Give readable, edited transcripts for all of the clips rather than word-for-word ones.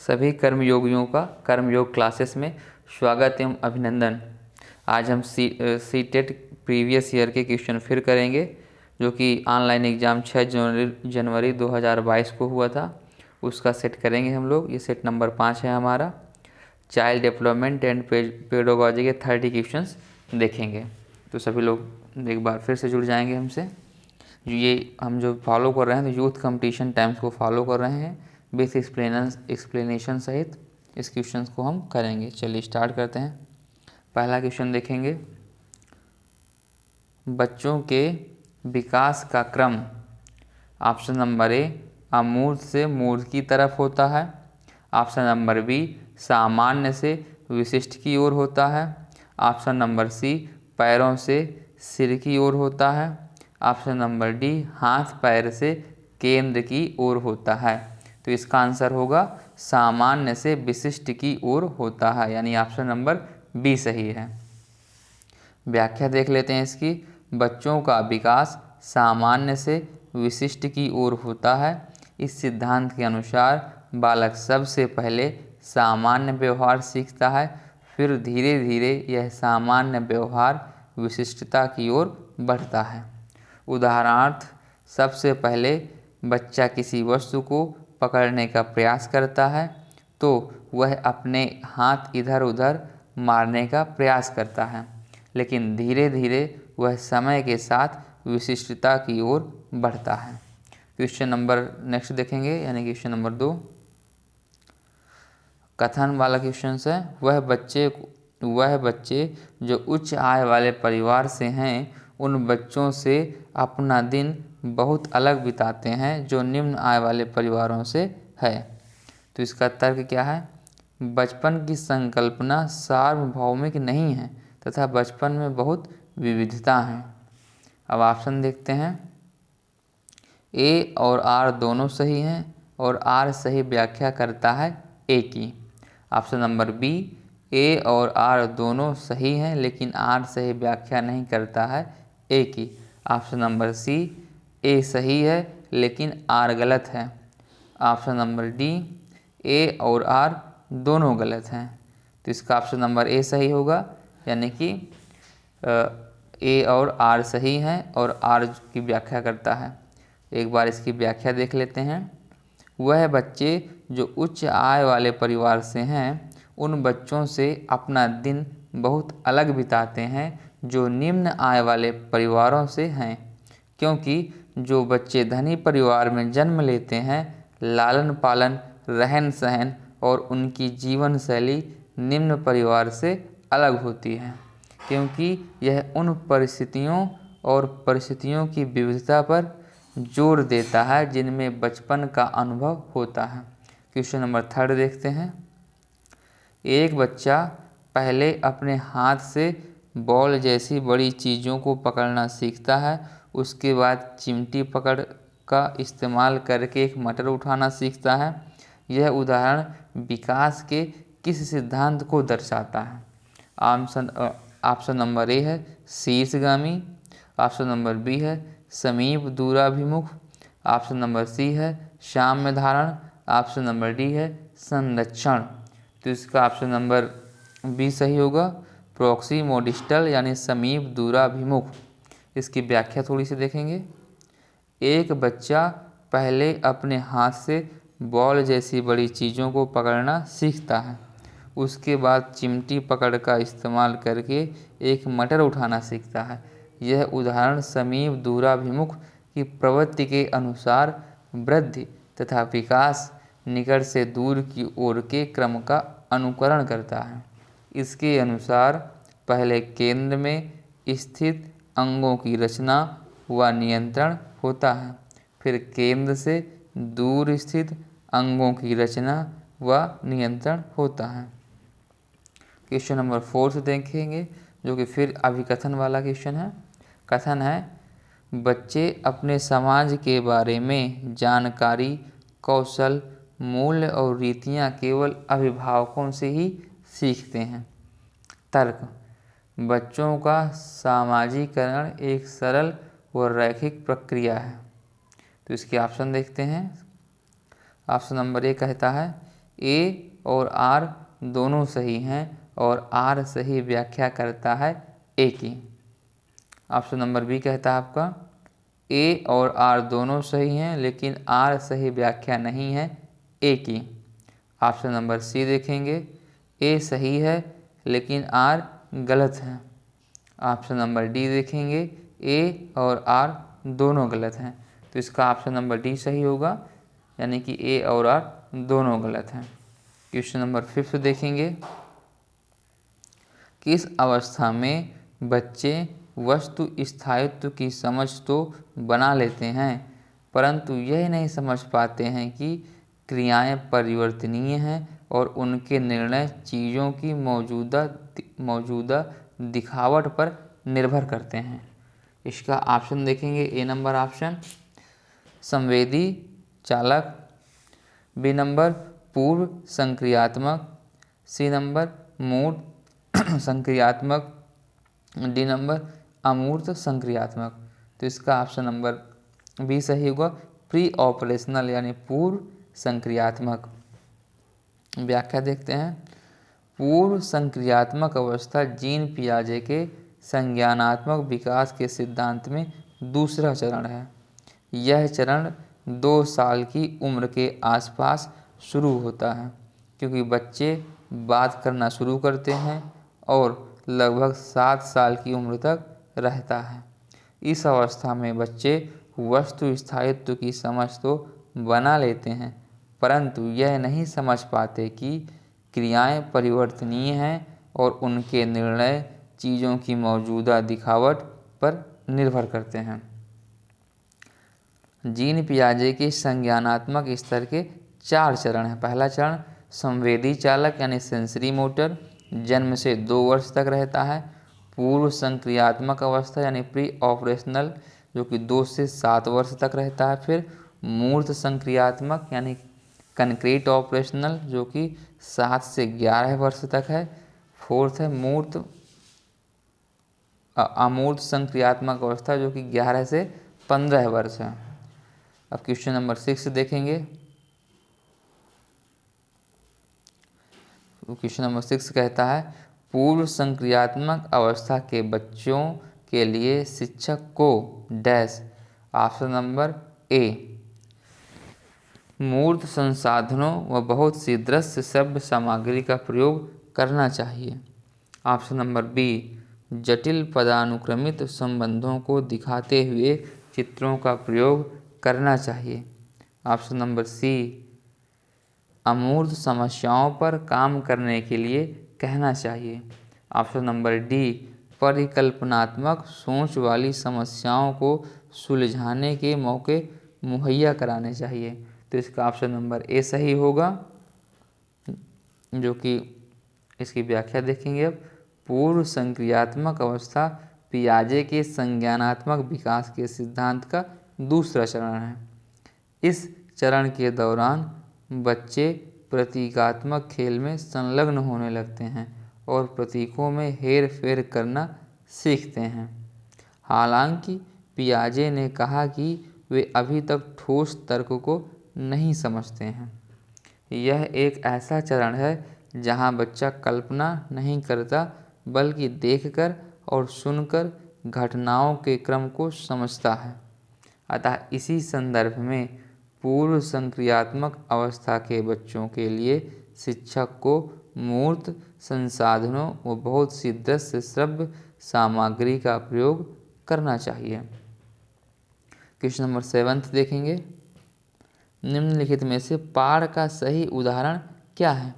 सभी कर्मयोगियों का कर्मयोग क्लासेस में स्वागत एवं अभिनंदन। आज हम सीटेट प्रीवियस ईयर के क्वेश्चन फिर करेंगे, जो कि ऑनलाइन एग्ज़ाम 6 जनवरी 2022 को हुआ था। उसका सेट करेंगे हम लोग। ये सेट नंबर 5 है हमारा। चाइल्ड डेवलपमेंट एंड पेडागोजी के 30 क्वेश्चंस देखेंगे। तो सभी लोग एक बार फिर से जुड़ जाएंगे हमसे। ये हम जो फॉलो कर रहे हैं, तो यूथ कंपटीशन टाइम्स को फॉलो कर रहे हैं। बेस एक्सप्लेनेशन सहित इस क्वेश्चन को हम करेंगे। चलिए स्टार्ट करते हैं। पहला क्वेश्चन देखेंगे। बच्चों के विकास का क्रम। ऑप्शन नंबर ए अमूर्त से मूर्त की तरफ होता है। ऑप्शन नंबर बी सामान्य से विशिष्ट की ओर होता है। ऑप्शन नंबर सी पैरों से सिर की ओर होता है। ऑप्शन नंबर डी हाथ पैर से केंद्र की ओर होता है। तो इसका आंसर होगा सामान्य से विशिष्ट की ओर होता है, यानी ऑप्शन नंबर बी सही है। व्याख्या देख लेते हैं इसकी। बच्चों का विकास सामान्य से विशिष्ट की ओर होता है। इस सिद्धांत के अनुसार बालक सबसे पहले सामान्य व्यवहार सीखता है, फिर धीरे धीरे यह सामान्य व्यवहार विशिष्टता की ओर बढ़ता है। उदाहरणार्थ, सबसे पहले बच्चा किसी वस्तु को पकड़ने का प्रयास करता है तो वह अपने हाथ इधर उधर मारने का प्रयास करता है, लेकिन धीरे धीरे वह समय के साथ विशिष्टता की ओर बढ़ता है। क्वेश्चन नंबर नेक्स्ट देखेंगे, यानी क्वेश्चन नंबर 2 कथन वाला क्वेश्चन है। वह बच्चे जो उच्च आय वाले परिवार से हैं, उन बच्चों से अपना दिन बहुत अलग बिताते हैं जो निम्न आय वाले परिवारों से है। तो इसका तर्क क्या है? बचपन की संकल्पना सार्वभौमिक नहीं है तथा बचपन में बहुत विविधता है। अब ऑप्शन देखते हैं। ए और आर दोनों सही हैं और आर सही व्याख्या करता है ए की। ऑप्शन नंबर बी ए और आर दोनों सही हैं लेकिन आर सही व्याख्या नहीं करता है ए की। ऑप्शन नंबर सी ए सही है लेकिन आर गलत है। ऑप्शन नंबर डी ए और आर दोनों गलत हैं। तो इसका ऑप्शन नंबर ए सही होगा, यानी कि ए और आर सही हैं और आर की व्याख्या करता है। एक बार इसकी व्याख्या देख लेते हैं। वह बच्चे जो उच्च आय वाले परिवार से हैं, उन बच्चों से अपना दिन बहुत अलग बिताते हैं जो निम्न आय वाले परिवारों से हैं, क्योंकि जो बच्चे धनी परिवार में जन्म लेते हैं, लालन पालन, रहन सहन और उनकी जीवन शैली निम्न परिवार से अलग होती है, क्योंकि यह उन परिस्थितियों की विविधता पर जोर देता है जिनमें बचपन का अनुभव होता है। क्वेश्चन नंबर 3 देखते हैं। एक बच्चा पहले अपने हाथ से बॉल जैसी बड़ी चीज़ों को पकड़ना सीखता है, उसके बाद चिमटी पकड़ का इस्तेमाल करके एक मटर उठाना सीखता है। यह उदाहरण विकास के किस सिद्धांत को दर्शाता है? ऑप्शन नंबर ए है शीर्षगामी। ऑप्शन नंबर बी है समीप दूराभिमुख। ऑप्शन नंबर सी है साम्य धारण। ऑप्शन नंबर डी है संरक्षण। तो इसका ऑप्शन नंबर बी सही होगा, प्रोक्सीमोडिस्टल यानी समीप दूराभिमुख। इसकी व्याख्या थोड़ी सी देखेंगे। एक बच्चा पहले अपने हाथ से बॉल जैसी बड़ी चीज़ों को पकड़ना सीखता है, उसके बाद चिमटी पकड़ का इस्तेमाल करके एक मटर उठाना सीखता है। यह उदाहरण समीप दूराभिमुख की प्रवृत्ति के अनुसार वृद्धि तथा विकास निकट से दूर की ओर के क्रम का अनुकरण करता है। इसके अनुसार पहले केंद्र में स्थित अंगों की रचना व नियंत्रण होता है, फिर केंद्र से दूर स्थित अंगों की रचना व नियंत्रण होता है। क्वेश्चन नंबर 4 से देखेंगे, जो कि फिर अभिकथन वाला क्वेश्चन है। कथन है, बच्चे अपने समाज के बारे में जानकारी, कौशल, मूल्य और रीतियाँ केवल अभिभावकों से ही सीखते हैं। तर्क, बच्चों का सामाजिकरण एक सरल व रैखिक प्रक्रिया है। तो इसके ऑप्शन देखते हैं। ऑप्शन नंबर ए कहता है ए और आर दोनों सही हैं और आर सही व्याख्या करता है ए की। ऑप्शन नंबर बी कहता है आपका ए और आर दोनों सही हैं लेकिन आर सही व्याख्या नहीं है ए की। ऑप्शन नंबर सी देखेंगे, ए सही है लेकिन आर गलत है। ऑप्शन नंबर डी देखेंगे, ए और आर दोनों गलत हैं। तो इसका ऑप्शन नंबर डी सही होगा, यानी कि ए और आर दोनों गलत हैं। क्वेश्चन नंबर 5 देखेंगे, किस अवस्था में बच्चे वस्तु स्थायित्व की समझ तो बना लेते हैं परंतु यह नहीं समझ पाते हैं कि क्रियाएं परिवर्तनीय हैं और उनके निर्णय चीज़ों की मौजूदा दिखावट पर निर्भर करते हैं। इसका ऑप्शन देखेंगे, ए नंबर ऑप्शन संवेदी चालक, बी नंबर पूर्व संक्रियात्मक, सी नंबर मूर्त संक्रियात्मक, डी नंबर अमूर्त संक्रियात्मक। तो इसका ऑप्शन नंबर बी सही होगा, प्री ऑपरेशनल यानी पूर्व संक्रियात्मक। व्याख्या देखते हैं, पूर्व संक्रियात्मक अवस्था जीन पियाजे के संज्ञानात्मक विकास के सिद्धांत में दूसरा चरण है। यह चरण 2 साल की उम्र के आसपास शुरू होता है क्योंकि बच्चे बात करना शुरू करते हैं और लगभग 7 साल की उम्र तक रहता है। इस अवस्था में बच्चे वस्तु स्थायित्व की समझ तो बना लेते हैं परंतु यह नहीं समझ पाते कि क्रियाएं परिवर्तनीय हैं और उनके निर्णय चीज़ों की मौजूदा दिखावट पर निर्भर करते हैं। जीन पियाजे के संज्ञानात्मक स्तर के 4 चरण हैं। पहला चरण संवेदी चालक यानी सेंसरी मोटर, जन्म से 2 वर्ष तक रहता है। पूर्व संक्रियात्मक अवस्था यानी प्री ऑपरेशनल जो कि 2 से 7 वर्ष तक रहता है। फिर मूर्त संक्रियात्मक यानी कंक्रीट ऑपरेशनल जो कि 7 से 11 वर्ष तक है। फोर्थ है अमूर्त संक्रियात्मक अवस्था जो कि 11 से 15 वर्ष है। अब क्वेश्चन नंबर 6 देखेंगे। क्वेश्चन नंबर 6 कहता है, पूर्व संक्रियात्मक अवस्था के बच्चों के लिए शिक्षक को डैश। ऑप्शन नंबर ए मूर्त संसाधनों व बहुत सी दृश्य श्रव्य सामग्री का प्रयोग करना चाहिए। ऑप्शन नंबर बी जटिल पदानुक्रमित संबंधों को दिखाते हुए चित्रों का प्रयोग करना चाहिए। ऑप्शन नंबर सी अमूर्त समस्याओं पर काम करने के लिए कहना चाहिए। ऑप्शन नंबर डी परिकल्पनात्मक सोच वाली समस्याओं को सुलझाने के मौके मुहैया कराने चाहिए। तो इसका ऑप्शन नंबर ए सही होगा, जो कि इसकी व्याख्या देखेंगे अब। पूर्व संक्रियात्मक अवस्था पियाजे के संज्ञानात्मक विकास के सिद्धांत का दूसरा चरण है। इस चरण के दौरान बच्चे प्रतीकात्मक खेल में संलग्न होने लगते हैं और प्रतीकों में हेर फेर करना सीखते हैं। हालांकि पियाजे ने कहा कि वे अभी तक ठोस तर्क को नहीं समझते हैं। यह एक ऐसा चरण है जहां बच्चा कल्पना नहीं करता बल्कि देखकर और सुनकर घटनाओं के क्रम को समझता है। अतः इसी संदर्भ में पूर्व संक्रियात्मक अवस्था के बच्चों के लिए शिक्षक को मूर्त संसाधनों व बहुत सी दृश्य श्रव्य सामग्री का प्रयोग करना चाहिए। क्वेश्चन नंबर 7 देखेंगे, निम्नलिखित में से पाठ का सही उदाहरण क्या है।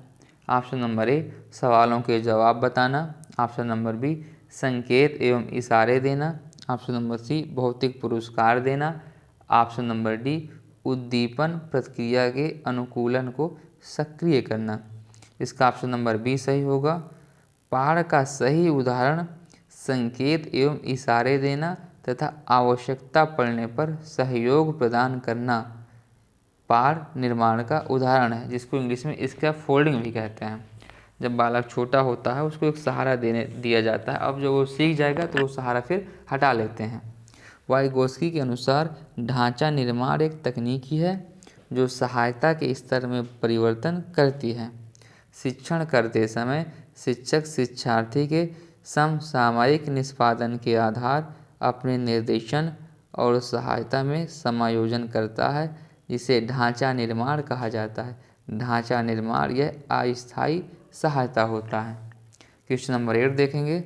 ऑप्शन नंबर ए सवालों के जवाब बताना। ऑप्शन नंबर बी संकेत एवं इशारे देना। ऑप्शन नंबर सी भौतिक पुरस्कार देना। ऑप्शन नंबर डी उद्दीपन प्रतिक्रिया के अनुकूलन को सक्रिय करना। इसका ऑप्शन नंबर बी सही होगा। पाठ का सही उदाहरण संकेत एवं इशारे देना तथा आवश्यकता पड़ने पर सहयोग प्रदान करना पाठ निर्माण का उदाहरण है, जिसको इंग्लिश में इसका फोल्डिंग भी कहते हैं। जब बालक छोटा होता है उसको एक सहारा दिया जाता है, अब जब वो सीख जाएगा तो वो सहारा फिर हटा लेते हैं। वाइगोस्की के अनुसार ढांचा निर्माण एक तकनीकी है जो सहायता के स्तर में परिवर्तन करती है। शिक्षण करते समय शिक्षक शिक्षार्थी के समसामयिक निष्पादन के आधार अपने निर्देशन और सहायता में समायोजन करता है, जिसे ढांचा निर्माण कहा जाता है। ढांचा निर्माण यह अस्थायी सहायता होता है। क्वेश्चन नंबर 8 देखेंगे।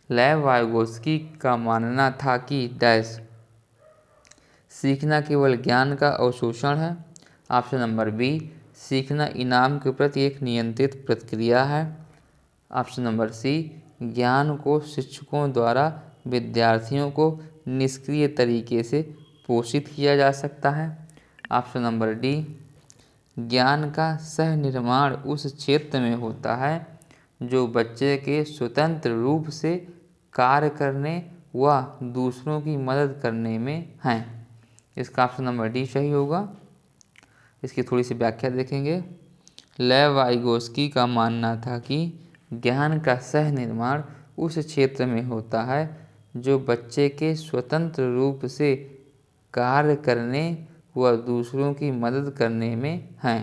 लेव वाइगोत्स्की का मानना था कि डैश सीखना केवल ज्ञान का अवशोषण है। ऑप्शन नंबर बी, सीखना इनाम के प्रति एक नियंत्रित प्रक्रिया है। ऑप्शन नंबर सी, ज्ञान को शिक्षकों द्वारा विद्यार्थियों को निष्क्रिय तरीके से पोषित किया जा सकता है। ऑप्शन नंबर डी, ज्ञान का सह निर्माण उस क्षेत्र में होता है जो बच्चे के स्वतंत्र रूप से कार्य करने व दूसरों की मदद करने में है। इसका ऑप्शन नंबर डी सही होगा। इसकी थोड़ी सी व्याख्या देखेंगे। लेव वाइगोत्स्की का मानना था कि ज्ञान का सह निर्माण उस क्षेत्र में होता है जो बच्चे के स्वतंत्र रूप से कार्य करने व दूसरों की मदद करने में है।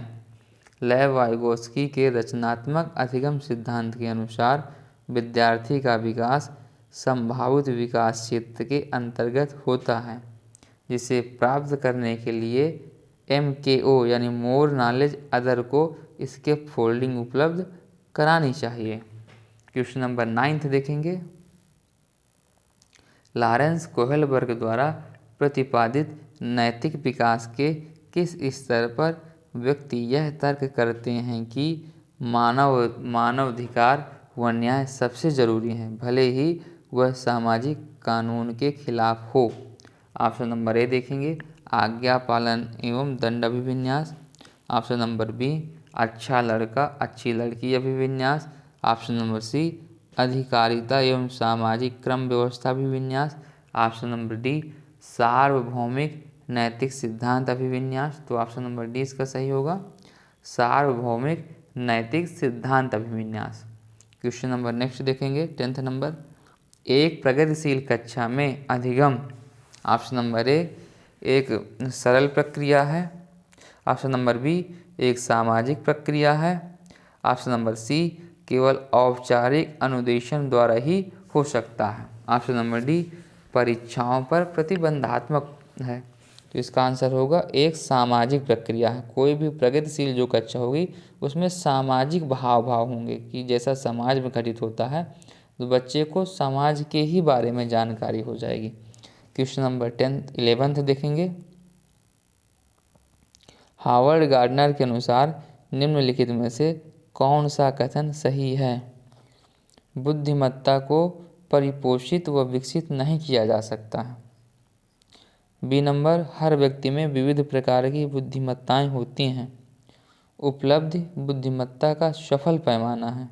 लेव वाइगोत्स्की के रचनात्मक अधिगम सिद्धांत के अनुसार विद्यार्थी का विकास संभावित विकास क्षेत्र के अंतर्गत होता है, जिसे प्राप्त करने के लिए MKO यानी मोर नॉलेज अदर को इसके फोल्डिंग उपलब्ध करानी चाहिए। क्वेश्चन नंबर 9 देखेंगे। लॉरेंस कोहेलबर्ग द्वारा प्रतिपादित नैतिक विकास के किस स्तर पर व्यक्ति यह तर्क करते हैं कि मानवाधिकार व न्याय सबसे जरूरी है, भले ही वह सामाजिक कानून के खिलाफ हो। ऑप्शन नंबर ए देखेंगे, आज्ञा पालन एवं दंड अभिविन्यास। ऑप्शन नंबर बी, अच्छा लड़का अच्छी लड़की अभिविन्यास। ऑप्शन नंबर सी, अधिकारिता एवं सामाजिक क्रम व्यवस्था अभिविन्यास। ऑप्शन नंबर डी, सार्वभौमिक नैतिक सिद्धांत अभिविन्यास। तो ऑप्शन नंबर डी इसका सही होगा, सार्वभौमिक नैतिक सिद्धांत अभिविन्यास। क्वेश्चन नंबर नेक्स्ट देखेंगे 10th नंबर। एक प्रगतिशील कक्षा में अधिगम। ऑप्शन नंबर ए, एक सरल प्रक्रिया है। ऑप्शन नंबर बी, एक सामाजिक प्रक्रिया है। ऑप्शन नंबर सी, केवल औपचारिक अनुदेशन द्वारा ही हो सकता है। ऑप्शन नंबर डी, परीक्षाओं पर प्रतिबंधात्मक है। तो इसका आंसर होगा एक सामाजिक प्रक्रिया है। कोई भी प्रगतिशील जो कक्षा होगी उसमें सामाजिक भाव होंगे कि जैसा समाज में घटित होता है तो बच्चे को समाज के ही बारे में जानकारी हो जाएगी। क्वेश्चन नंबर 11th देखेंगे। हावर्ड गार्डनर के अनुसार निम्नलिखित में से कौन सा कथन सही है? बुद्धिमत्ता को परिपोषित व विकसित नहीं किया जा सकता है। बी नंबर, हर व्यक्ति में विविध प्रकार की बुद्धिमत्ताएं होती हैं। उपलब्धि बुद्धिमत्ता का सफल पैमाना है।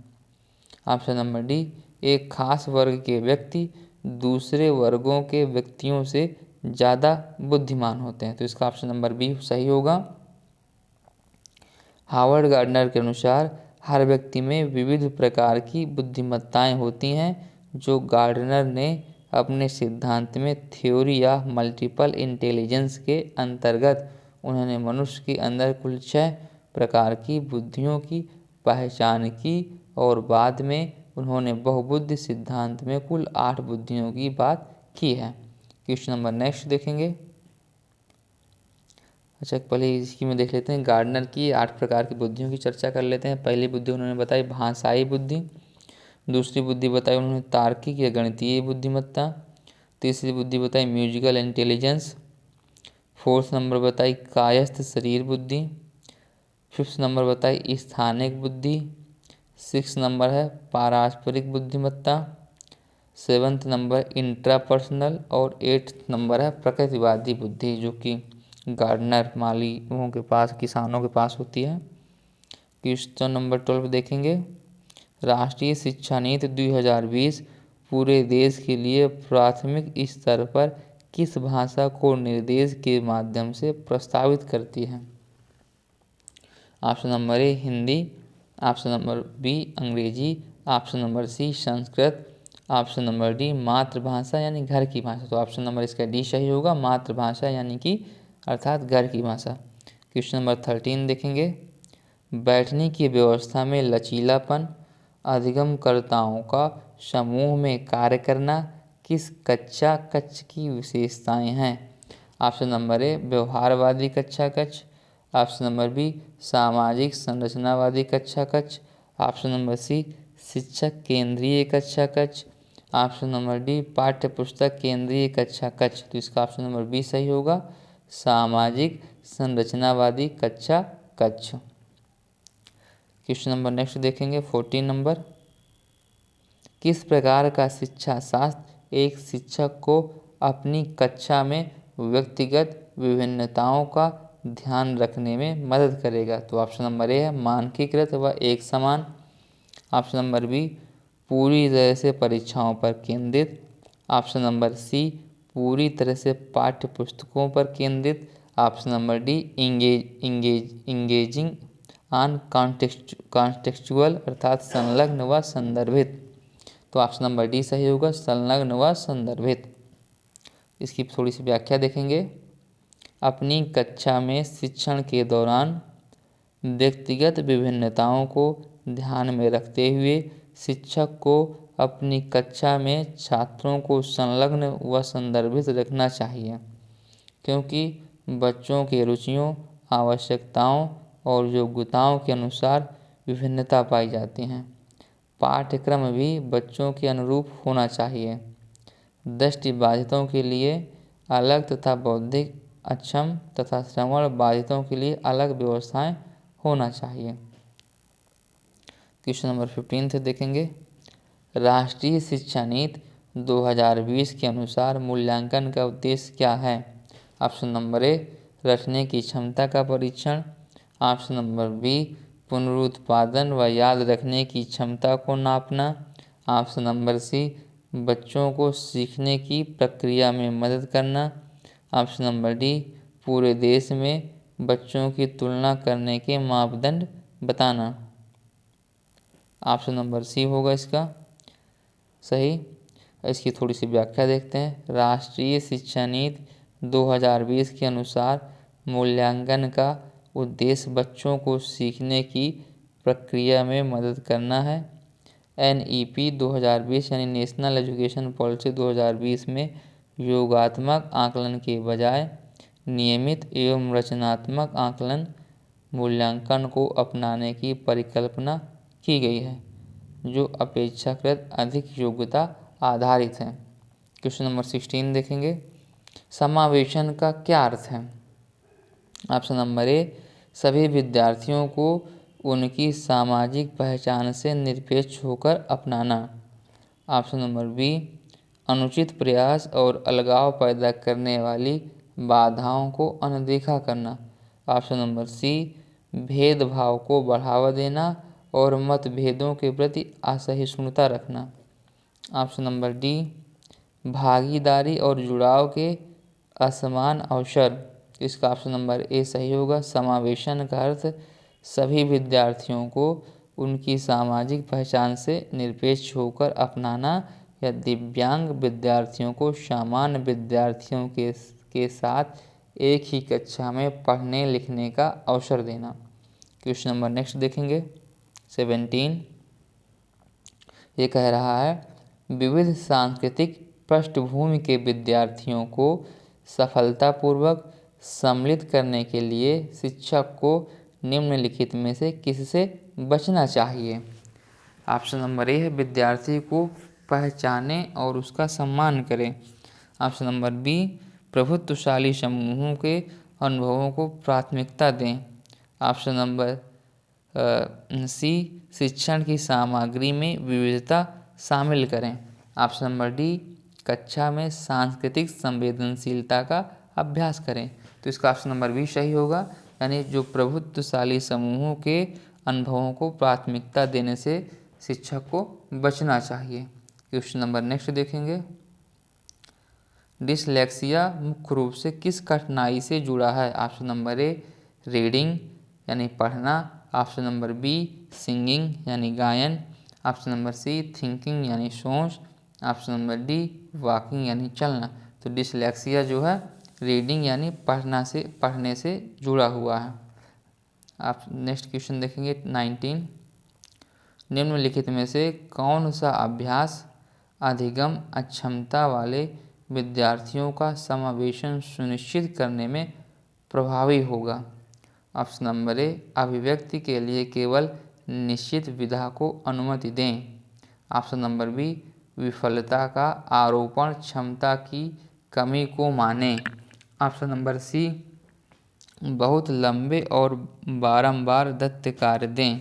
ऑप्शन नंबर डी, एक खास वर्ग के व्यक्ति दूसरे वर्गों के व्यक्तियों से ज़्यादा बुद्धिमान होते हैं। तो इसका ऑप्शन नंबर बी सही होगा। हावर्ड गार्डनर के अनुसार हर व्यक्ति में विविध प्रकार की बुद्धिमत्ताएं होती हैं, जो गार्डनर ने अपने सिद्धांत में थ्योरी या मल्टीपल इंटेलिजेंस के अंतर्गत उन्होंने मनुष्य के अंदर कुल 6 प्रकार की बुद्धियों की पहचान की और बाद में उन्होंने बहुबुद्धि सिद्धांत में कुल 8 बुद्धियों की बात की है। क्वेश्चन नंबर नेक्स्ट देखेंगे। अच्छा, पहले इसकी में देख लेते हैं गार्डनर की 8 प्रकार की बुद्धियों की चर्चा कर लेते हैं। पहली बुद्धि उन्होंने बताई भाषाई बुद्धि। दूसरी बुद्धि बताई उन्होंने तार्किक या गणितीय बुद्धिमत्ता। तीसरी बुद्धि बताई म्यूजिकल इंटेलिजेंस। 4th नंबर बताई कायस्थ शरीर बुद्धि। 5th नंबर बताई स्थानिक बुद्धि। 6th नंबर है पारस्परिक बुद्धिमत्ता। 7th नंबर इंट्रापर्सनल और 8th नंबर है प्रकृतिवादी बुद्धि, जो कि गार्डनर मालिकों के पास, किसानों के पास होती है। क्वेश्चन नंबर 12 देखेंगे। राष्ट्रीय शिक्षा नीति 2020 पूरे देश के लिए प्राथमिक स्तर पर किस भाषा को निर्देश के माध्यम से प्रस्तावित करती है? Option number A Hindi. Option number B Angrezi. Option number C Sanskrit. Option number D मातृभाषा यानी घर की भाषा। तो ऑप्शन नंबर इसका डी सही होगा, मातृभाषा यानी कि अर्थात घर की भाषा। क्वेश्चन नंबर 13 देखेंगे। बैठने की व्यवस्था में लचीलापन, अधिगमकर्ताओं का समूह में कार्य करना किस कक्षा कक्ष की विशेषताएं हैं? ऑप्शन नंबर ए व्यवहारवादी कक्षा कक्ष, ऑप्शन नंबर बी सामाजिक संरचनावादी कक्षा कक्ष, ऑप्शन नंबर सी शिक्षक केंद्रीय कक्षा कक्ष, ऑप्शन नंबर डी पाठ्य पुस्तक केंद्रीय कक्षा कक्ष। तो इसका ऑप्शन नंबर बी सही होगा, सामाजिक संरचनावादी कक्षा कक्ष। क्वेश्चन नंबर नेक्स्ट देखेंगे 14 नंबर। किस प्रकार का शिक्षा शास्त्र एक शिक्षक को अपनी कक्षा में व्यक्तिगत विभिन्नताओं का ध्यान रखने में मदद करेगा? तो ऑप्शन नंबर ए है मानकीकृत व एक समान, ऑप्शन नंबर बी पूरी तरह से परीक्षाओं पर केंद्रित, ऑप्शन नंबर सी पूरी तरह से पाठ्य पुस्तकों पर केंद्रित, option number D engaging on contextual अर्थात संलग्न व संदर्भित। तो ऑप्शन नंबर डी सही होगा, संलग्न व संदर्भित। इसकी थोड़ी सी व्याख्या देखेंगे। अपनी कक्षा में शिक्षण के दौरान व्यक्तिगत विभिन्नताओं को ध्यान में रखते हुए शिक्षक को अपनी कक्षा में छात्रों को संलग्न व संदर्भित रखना चाहिए, क्योंकि बच्चों के रुचियों, आवश्यकताओं और योग्यताओं के अनुसार विभिन्नता पाई जाती हैं। पाठ्यक्रम भी बच्चों के अनुरूप होना चाहिए। दृष्टिबाधितों के लिए अलग तथा बौद्धिक अक्षम तथा श्रवण बाधितों के लिए अलग व्यवस्थाएं होना चाहिए। क्वेश्चन नंबर 15 से देखेंगे। राष्ट्रीय शिक्षा नीति 2020 के अनुसार मूल्यांकन का उद्देश्य क्या है? ऑप्शन नंबर ए रटने की क्षमता का परीक्षण, ऑप्शन नंबर बी पुनरुत्पादन व याद रखने की क्षमता को नापना, ऑप्शन नंबर सी बच्चों को सीखने की प्रक्रिया में मदद करना, ऑप्शन नंबर डी पूरे देश में बच्चों की तुलना करने के मापदंड बताना। ऑप्शन नंबर सी होगा इसका सही। इसकी थोड़ी सी व्याख्या देखते हैं। राष्ट्रीय शिक्षा नीति 2020 के अनुसार मूल्यांकन का उद्देश्य बच्चों को सीखने की प्रक्रिया में मदद करना है। NEP 2020 यानी नेशनल एजुकेशन पॉलिसी 2020 में योगात्मक आकलन के बजाय नियमित एवं रचनात्मक आकलन मूल्यांकन को अपनाने की परिकल्पना की गई है, जो अपेक्षाकृत अधिक योग्यता आधारित है। क्वेश्चन नंबर 16 देखेंगे। समावेशन का क्या अर्थ है? ऑप्शन नंबर ए सभी विद्यार्थियों को उनकी सामाजिक पहचान से निरपेक्ष होकर अपनाना, ऑप्शन नंबर बी अनुचित प्रयास और अलगाव पैदा करने वाली बाधाओं को अनदेखा करना, ऑप्शन नंबर सी भेदभाव को बढ़ावा देना और मतभेदों के प्रति असहिष्णुता रखना, ऑप्शन नंबर डी भागीदारी और जुड़ाव के असमान अवसर। इसका ऑप्शन नंबर ए सही होगा। समावेशन का अर्थ सभी विद्यार्थियों को उनकी सामाजिक पहचान से निरपेक्ष होकर अपनाना या दिव्यांग विद्यार्थियों को सामान्य विद्यार्थियों के साथ एक ही कक्षा में पढ़ने लिखने का अवसर देना। क्वेश्चन नंबर नेक्स्ट देखेंगे 17। ये कह रहा है विविध सांस्कृतिक पृष्ठभूमि के विद्यार्थियों को सफलतापूर्वक सम्मिलित करने के लिए शिक्षक को निम्नलिखित में से किससे बचना चाहिए? ऑप्शन नंबर ए है विद्यार्थी को पहचाने और उसका सम्मान करें, ऑप्शन नंबर बी प्रभुत्वशाली समूहों के अनुभवों को प्राथमिकता दें, ऑप्शन नंबर सी शिक्षण की सामग्री में विविधता शामिल करें, ऑप्शन नंबर डी कक्षा में सांस्कृतिक संवेदनशीलता का अभ्यास करें। तो इसका ऑप्शन नंबर बी सही होगा, यानी जो प्रभुत्वशाली समूहों के अनुभवों को प्राथमिकता देने से शिक्षक को बचना चाहिए। क्वेश्चन नंबर नेक्स्ट देखेंगे। डिसलेक्सिया मुख्य रूप से किस कठिनाई से जुड़ा है? ऑप्शन नंबर ए रीडिंग यानी पढ़ना, ऑप्शन नंबर बी सिंगिंग यानी गायन, ऑप्शन नंबर सी थिंकिंग यानी सोच, ऑप्शन नंबर डी वॉकिंग यानी चलना। तो डिसलेक्सिया जो है रीडिंग यानी पढ़ने से जुड़ा हुआ है। आप नेक्स्ट क्वेश्चन देखेंगे 19। निम्नलिखित में से कौन सा अभ्यास अधिगम अक्षमता वाले विद्यार्थियों का समावेशन सुनिश्चित करने में प्रभावी होगा? ऑप्शन नंबर ए, अभिव्यक्ति के लिए केवल निश्चित विधा को अनुमति दें। ऑप्शन नंबर बी, विफलता का आरोपण क्षमता की कमी को माने। ऑप्शन नंबर सी, बहुत लंबे और बारंबार दत्त कार्य दें।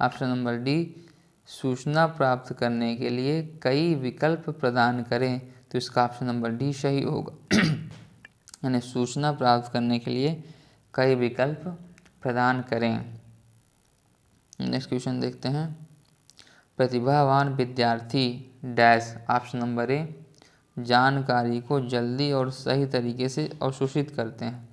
ऑप्शन नंबर डी, सूचना प्राप्त करने के लिए कई विकल्प प्रदान करें। तो इसका ऑप्शन नंबर डी सही होगा। यानी सूचना प्राप्त करने के लिए कई विकल्प प्रदान करें। नेक्स्ट क्वेश्चन देखते हैं। प्रतिभावान विद्यार्थी डैश। ऑप्शन नंबर ए, जानकारी को जल्दी और सही तरीके से अवशोषित करते हैं।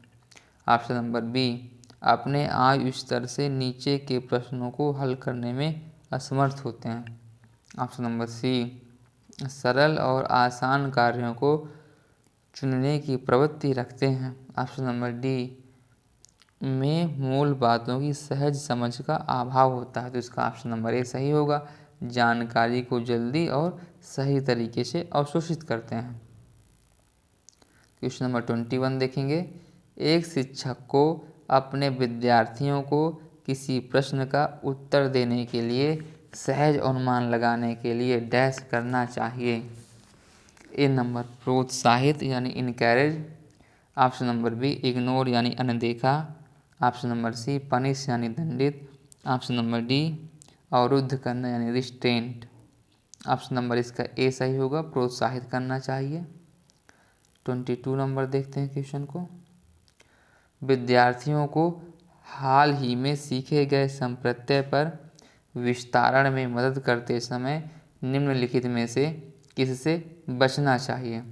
ऑप्शन नंबर बी, अपने आयु स्तर से नीचे के प्रश्नों को हल करने में असमर्थ होते हैं। ऑप्शन नंबर सी, सरल और आसान कार्यों को चुनने की प्रवृत्ति रखते हैं। ऑप्शन नंबर डी, में मूल बातों की सहज समझ का अभाव होता है। तो इसका ऑप्शन नंबर ए सही होगा, जानकारी को जल्दी और सही तरीके से अवशोषित करते हैं। क्वेश्चन नंबर 21 देखेंगे। एक शिक्षक को अपने विद्यार्थियों को किसी प्रश्न का उत्तर देने के लिए सहज अनुमान लगाने के लिए डैश करना चाहिए। ए नंबर, प्रोत्साहित यानी इनकैरेज। ऑप्शन नंबर बी, इग्नोर यानी अनदेखा। ऑप्शन नंबर सी, पनिश यानी दंडित। ऑप्शन नंबर डी, अवरुद्ध करना यानी रिस्ट्रेंट। ऑप्शन नंबर इसका ए सही होगा, प्रोत्साहित करना चाहिए। 22 नंबर देखते हैं क्वेश्चन को। विद्यार्थियों को हाल ही में सीखे गए संप्रत्यय पर विस्तारण में मदद करते समय निम्नलिखित में से किससे बचना चाहिए?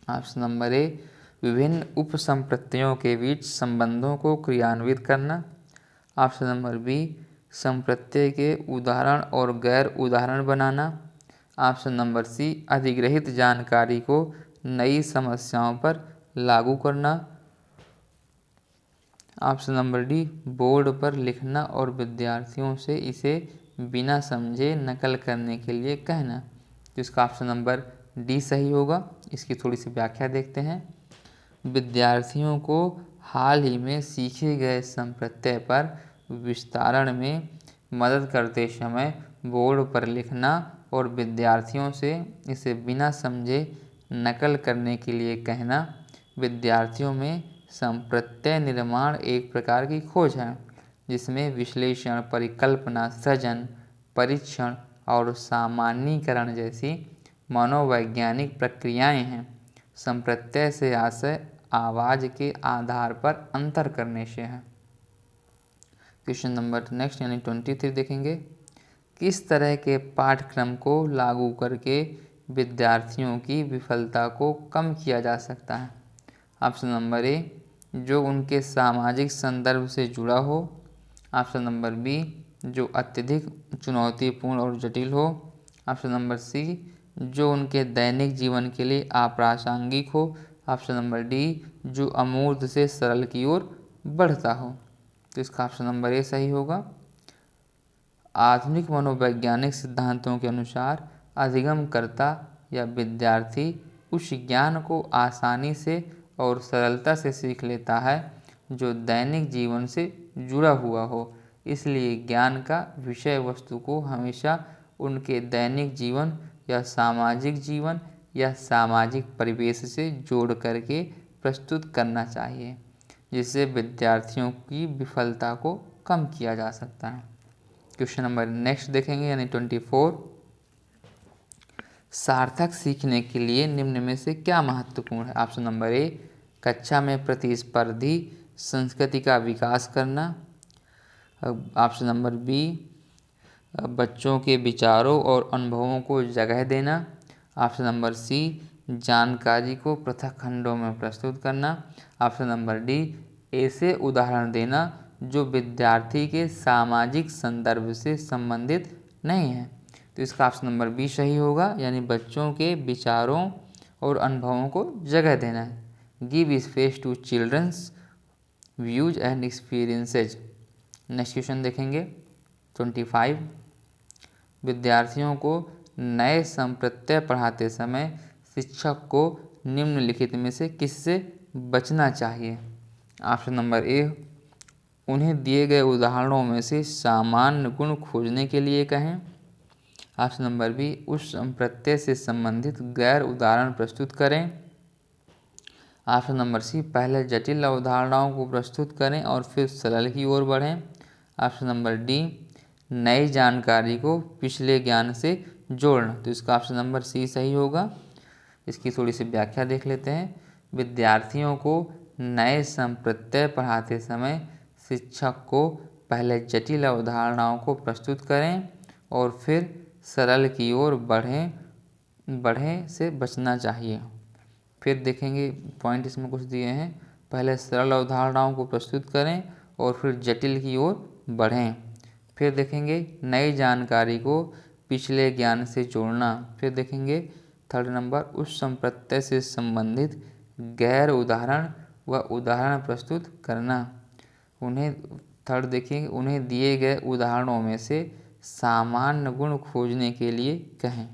ऑप्शन नंबर ए, विभिन्न उपसंप्रत्ययों के बीच संबंधों को क्रियान्वित करना। ऑप्शन नंबर बी, संप्रत्यय के उदाहरण और गैर उदाहरण बनाना। ऑप्शन नंबर सी, अधिग्रहित जानकारी को नई समस्याओं पर लागू करना। ऑप्शन नंबर डी, बोर्ड पर लिखना और विद्यार्थियों से इसे बिना समझे नकल करने के लिए कहना। तो इसका ऑप्शन नंबर डी सही होगा। इसकी थोड़ी सी व्याख्या देखते हैं। विद्यार्थियों को हाल ही में सीखे गए संप्रत्यय पर विस्तारण में मदद करते समय बोर्ड पर लिखना और विद्यार्थियों से इसे बिना समझे नकल करने के लिए कहना विद्यार्थियों में संप्रत्यय निर्माण एक प्रकार की खोज है, जिसमें विश्लेषण, परिकल्पना, सृजन, परीक्षण और सामान्यीकरण जैसी मनोवैज्ञानिक प्रक्रियाएं हैं। संप्रत्यय से आशय आवाज़ के आधार पर अंतर करने से है। क्वेश्चन नंबर नेक्स्ट यानी 23 देखेंगे। किस तरह के पाठ्यक्रम को लागू करके विद्यार्थियों की विफलता को कम किया जा सकता है? ऑप्शन नंबर ए, जो उनके सामाजिक संदर्भ से जुड़ा हो। ऑप्शन नंबर बी, जो अत्यधिक चुनौतीपूर्ण और जटिल हो। ऑप्शन नंबर सी, जो उनके दैनिक जीवन के लिए अप्रासंगिक हो। ऑप्शन नंबर डी, जो अमूर्त से सरल की ओर बढ़ता हो। तो इसका ऑप्शन नंबर ए सही होगा। आधुनिक मनोवैज्ञानिक सिद्धांतों के अनुसार अधिगमकर्ता या विद्यार्थी उस ज्ञान को आसानी से और सरलता से सीख लेता है जो दैनिक जीवन से जुड़ा हुआ हो। इसलिए ज्ञान का विषय वस्तु को हमेशा उनके दैनिक जीवन या सामाजिक परिवेश से जोड़ करके प्रस्तुत करना चाहिए, जिससे विद्यार्थियों की विफलता को कम किया जा सकता है। क्वेश्चन नंबर नेक्स्ट देखेंगे यानी 24। सार्थक सीखने के लिए निम्न में से क्या महत्वपूर्ण है? ऑप्शन नंबर ए, कक्षा में प्रतिस्पर्धी संस्कृति का विकास करना। ऑप्शन नंबर बी, बच्चों के विचारों और अनुभवों को जगह देना। ऑप्शन नंबर सी, जानकारी को पृथक खंडों में प्रस्तुत करना। ऑप्शन नंबर डी, ऐसे उदाहरण देना जो विद्यार्थी के सामाजिक संदर्भ से संबंधित नहीं है। तो इसका ऑप्शन नंबर बी सही होगा, यानी बच्चों के विचारों और अनुभवों को जगह देना है। Give space to children's views and experiences. Next question देखेंगे 25। विद्यार्थियों को नए संप्रत्यय पढ़ाते समय शिक्षक को निम्नलिखित में से किससे बचना चाहिए? ऑप्शन नंबर ए, उन्हें दिए गए उदाहरणों में से सामान्य गुण खोजने के लिए कहें। ऑप्शन नंबर बी, उस संप्रत्यय से संबंधित गैर उदाहरण प्रस्तुत करें। ऑप्शन नंबर सी, पहले जटिल अवधारणाओं को प्रस्तुत करें और फिर सरल की ओर बढ़ें। ऑप्शन नंबर डी, नई जानकारी को पिछले ज्ञान से जोड़ना। तो इसका ऑप्शन नंबर सी सही होगा। इसकी थोड़ी सी व्याख्या देख लेते हैं। विद्यार्थियों को नए संप्रत्यय पढ़ाते समय शिक्षक को पहले जटिल अवधारणाओं को प्रस्तुत करें और फिर सरल की ओर बढ़ें से बचना चाहिए। फिर देखेंगे पॉइंट इसमें कुछ दिए हैं। पहले सरल अवधारणाओं को प्रस्तुत करें और फिर जटिल की ओर बढ़ें। फिर देखेंगे नई जानकारी को पिछले ज्ञान से जोड़ना। फिर देखेंगे थर्ड नंबर, उस संप्रत्यय से संबंधित गैर उदाहरण व उदाहरण प्रस्तुत करना। थर्ड देखिए, उन्हें दिए गए उदाहरणों में से सामान्य गुण खोजने के लिए कहें।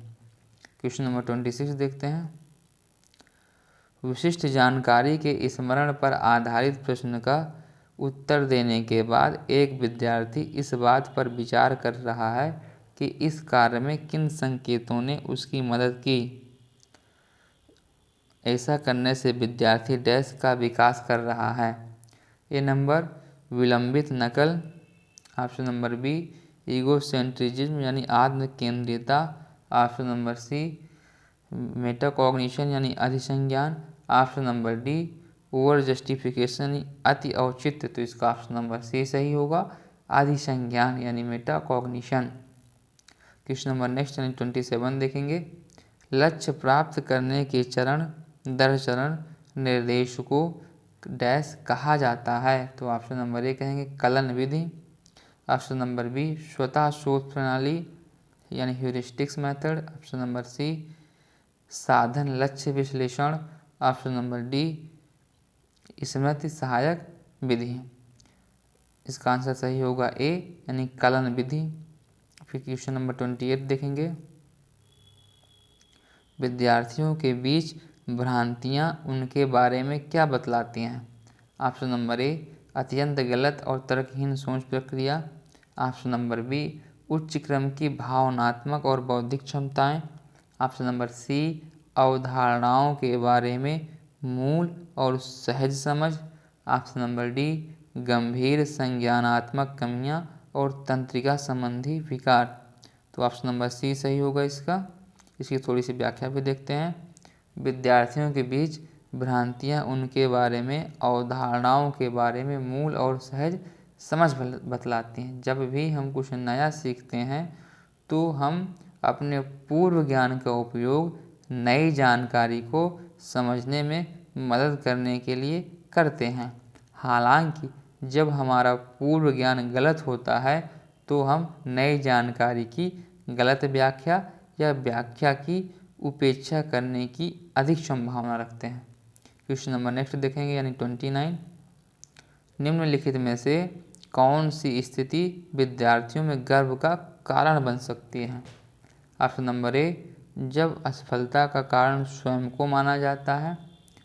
क्वेश्चन नंबर 26 देखते हैं। विशिष्ट जानकारी के स्मरण पर आधारित प्रश्न का उत्तर देने के बाद एक विद्यार्थी इस बात पर विचार कर रहा है कि इस कार्य में किन संकेतों ने उसकी मदद की। ऐसा करने से विद्यार्थी डैश का विकास कर रहा है। ए नंबर, विलंबित नकल। ऑप्शन नंबर बी, ईगोसेंट्रिज्म यानी आत्म केंद्रियता। ऑप्शन नंबर सी, मेटाकॉग्निशन यानी अधिसंज्ञान। Option number D, over justification यानी अति औचित्य। तो इसका ऑप्शन नंबर सी सही होगा, अधिसंज्ञान यानी मेटाकॉग्निशन। क्वेश्चन नंबर नेक्स्ट यानी 27 देखेंगे। लक्ष्य प्राप्त करने के चरण दर चरण निर्देश को डैश कहा जाता है। तो ऑप्शन नंबर ए कहेंगे कलन विधि। ऑप्शन नंबर बी, स्वतः शोध प्रणाली यानी heuristics method. Option number C, साधन लक्ष्य विश्लेषण। ऑप्शन नंबर डी, स्मृति सहायक विधि। इसका आंसर सही होगा ए यानी कलन विधि। फिर क्वेश्चन नंबर 28 देखेंगे। विद्यार्थियों के बीच भ्रांतियाँ उनके बारे में क्या बतलाती हैं? ऑप्शन नंबर ए, अत्यंत गलत और तर्कहीन सोच प्रक्रिया। ऑप्शन नंबर बी, उच्च क्रम की भावनात्मक और बौद्धिक क्षमताएं। ऑप्शन नंबर सी, अवधारणाओं के बारे में मूल और सहज समझ। ऑप्शन नंबर डी, गंभीर संज्ञानात्मक कमियां और तंत्रिका संबंधी विकार। तो ऑप्शन नंबर सी सही होगा इसका। इसकी थोड़ी सी व्याख्या भी देखते हैं। विद्यार्थियों के बीच भ्रांतियां उनके बारे में अवधारणाओं के बारे में मूल और सहज समझ बतलाती हैं। जब भी हम कुछ नया सीखते हैं तो हम अपने पूर्व ज्ञान का उपयोग नई जानकारी को समझने में मदद करने के लिए करते हैं। हालांकि जब हमारा पूर्व ज्ञान गलत होता है तो हम नई जानकारी की गलत व्याख्या या व्याख्या की उपेक्षा करने की अधिक संभावना रखते हैं। क्वेश्चन नंबर नेक्स्ट देखेंगे यानी 29। निम्नलिखित में से कौन सी स्थिति विद्यार्थियों में गर्व का कारण बन सकती है? ऑप्शन नंबर ए, जब असफलता का कारण स्वयं को माना जाता है।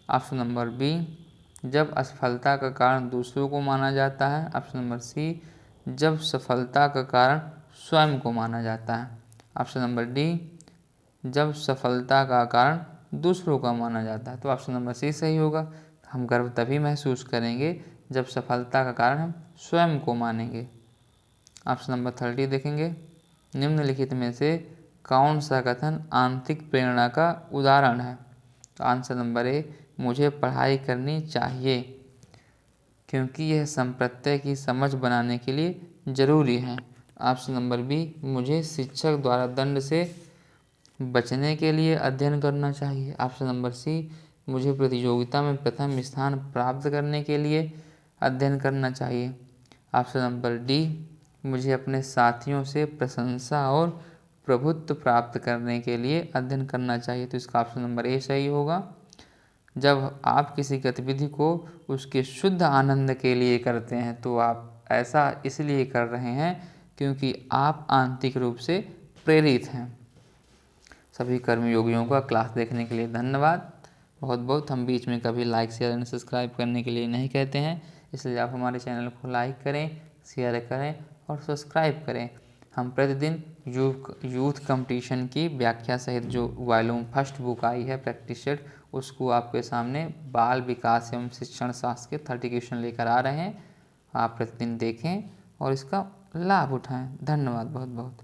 ऑप्शन नंबर बी, जब असफलता का कारण दूसरों को माना जाता है। ऑप्शन नंबर सी, जब सफलता का कारण स्वयं को माना जाता है। ऑप्शन नंबर डी, जब सफलता का कारण दूसरों का माना जाता है। तो ऑप्शन नंबर सी सही होगा। हम गर्व तभी महसूस करेंगे जब सफलता का कारण हम स्वयं को मानेंगे। ऑप्शन नंबर 30 देखेंगे। निम्नलिखित में से कौन सा कथन आंतरिक प्रेरणा का उदाहरण है? तो आंसर नंबर ए, मुझे पढ़ाई करनी चाहिए क्योंकि यह संप्रत्यय की समझ बनाने के लिए जरूरी है। ऑप्शन नंबर बी, मुझे शिक्षक द्वारा दंड से बचने के लिए अध्ययन करना चाहिए। ऑप्शन नंबर सी, मुझे प्रतियोगिता में प्रथम स्थान प्राप्त करने के लिए अध्ययन करना चाहिए। ऑप्शन नंबर डी, मुझे अपने साथियों से प्रशंसा और प्रभुत्व प्राप्त करने के लिए अध्ययन करना चाहिए। तो इसका ऑप्शन नंबर ए सही होगा। जब आप किसी गतिविधि को उसके शुद्ध आनंद के लिए करते हैं तो आप ऐसा इसलिए कर रहे हैं क्योंकि आप आंतरिक रूप से प्रेरित हैं। सभी कर्मयोगियों का क्लास देखने के लिए धन्यवाद बहुत बहुत। हम बीच में कभी लाइक शेयर एंड सब्सक्राइब करने के लिए नहीं कहते हैं, इसलिए आप हमारे चैनल को लाइक करें, शेयर करें और सब्सक्राइब करें। हम प्रतिदिन यूथ कंपटीशन की व्याख्या सहित जो वॉल्यूम फर्स्ट बुक आई है प्रैक्टिस सेट, उसको आपके सामने बाल विकास एवं शिक्षण शास्त्र के 30 क्वेश्चन लेकर आ रहे हैं। आप प्रतिदिन देखें और इसका लाभ उठाएं। धन्यवाद बहुत बहुत।